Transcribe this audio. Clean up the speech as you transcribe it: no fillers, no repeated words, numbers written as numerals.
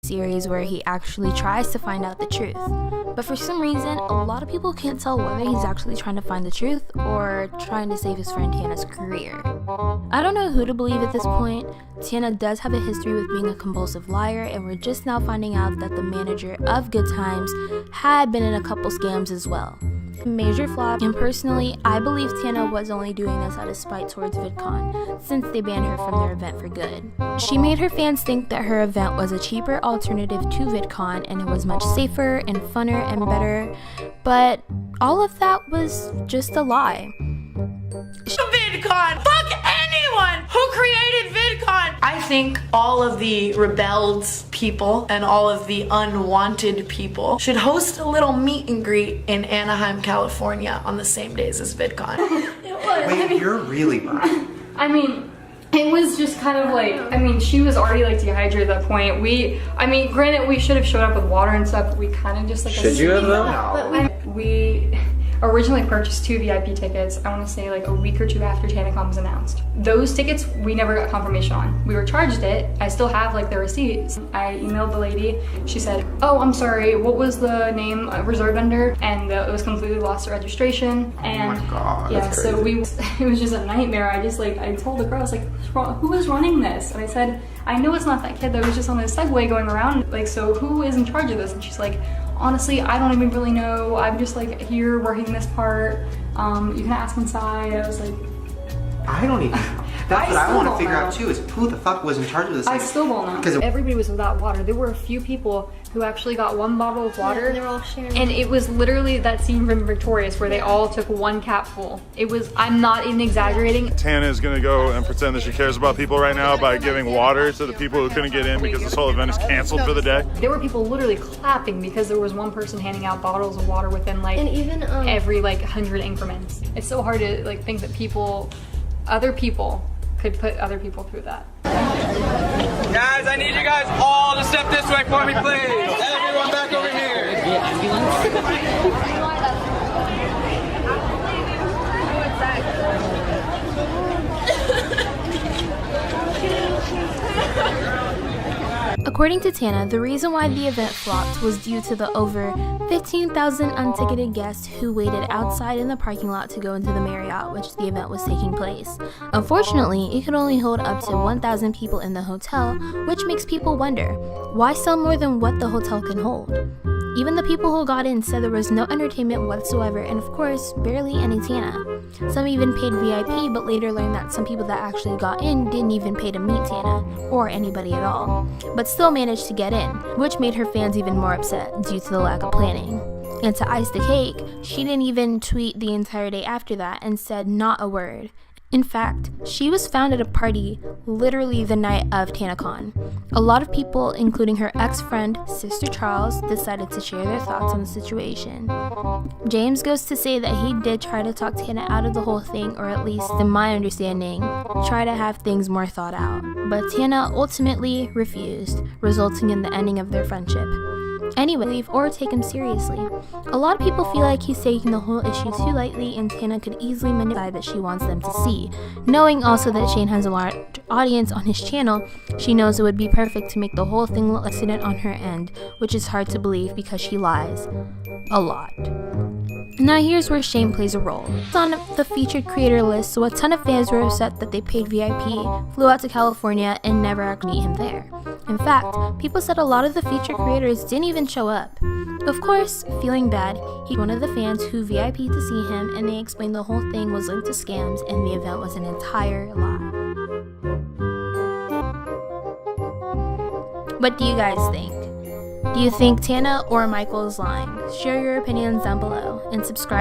series where he actually tries to find out the truth. But for some reason, a lot of people can't tell whether he's actually trying to find the truth or trying to save his friend Tana's career. I don't know who to believe at this point. Tana does have a history with being a compulsive liar, and we're just now finding out that the manager of Good Times had been in a couple scams as well. Major flop, and personally, I believe Tana was only doing this out of spite towards VidCon, since they banned her from their event for good. She made her fans think that her event was a cheaper alternative to VidCon, and it was much safer and funner and better, but all of that was just a lie. VidCon! Fuck anyone who created VidCon! I think all of the rebelled people and all of the unwanted people should host a little meet and greet in Anaheim, California on the same days as VidCon. It was. Wait, you're really right. I mean, it was just kind of like, I mean, she was already like dehydrated at that point. Granted, we should have showed up with water and stuff, but we kind of just like... Should you have though? We originally purchased 2 VIP tickets, I want to say like a week or two after TANACON was announced. Those tickets we never got confirmation on. We were charged it. I still have like the receipts. I emailed the lady. She said, oh, I'm sorry, what was the name reserve vendor? And it was completely lost to registration. And oh my God, yeah, that's so crazy. it was just a nightmare. I told the girl, I was like, who is running this? And I said, I know it's not that kid that was just on the Segway going around. Like, so who is in charge of this? And she's like, honestly, I don't even really know. I'm just like here working this part. You can ask inside. I was like, I don't even know. That's what I want to figure out too, is who the fuck was in charge of this. I still don't know. Because everybody was without water. There were a few people who actually got 1 bottle of water. Yeah, they're all sharing. And it was literally that scene from Victorious where they all took 1 cap full. It was, I'm not even exaggerating. Tana is gonna go and pretend that she cares about people right now by giving water to the people who couldn't get in because this whole event is canceled for the day. There were people literally clapping because there was one person handing out bottles of water within like every like 100 increments. It's so hard to like think that other people could put other people through that. Guys, I need you guys all to step this way for me, please. Everyone back over here. According to Tana, the reason why the event flopped was due to the over 15,000 unticketed guests who waited outside in the parking lot to go into the Marriott, which the event was taking place. Unfortunately, it could only hold up to 1,000 people in the hotel, which makes people wonder, why sell more than what the hotel can hold? Even the people who got in said there was no entertainment whatsoever, and of course, barely any Tana. Some even paid VIP, but later learned that some people that actually got in didn't even pay to meet Tana, or anybody at all, but still managed to get in, which made her fans even more upset due to the lack of planning. And to ice the cake, she didn't even tweet the entire day after that and said not a word. In fact, she was found at a party literally the night of TANACON. A lot of people, including her ex-friend, Sister Charles, decided to share their thoughts on the situation. James goes to say that he did try to talk Tana out of the whole thing, or at least in my understanding, try to have things more thought out. But Tana ultimately refused, resulting in the ending of their friendship. Anyway, leave or take him seriously. A lot of people feel like he's taking the whole issue too lightly, and Tana could easily manipulate that she wants them to see. Knowing also that Shane has a large audience on his channel, she knows it would be perfect to make the whole thing look accident on her end, which is hard to believe because she lies a lot. Now here's where Shane plays a role. It's on the featured creator list, so a ton of fans were upset that they paid VIP, flew out to California, and never actually meet him there. In fact, people said a lot of the featured creators didn't even show up. Of course, feeling bad, he was one of the fans who VIP'd to see him, and they explained the whole thing was linked to scams and the event was an entire lie. What do you guys think? Do you think Tana or Michael is lying? Share your opinions down below and subscribe.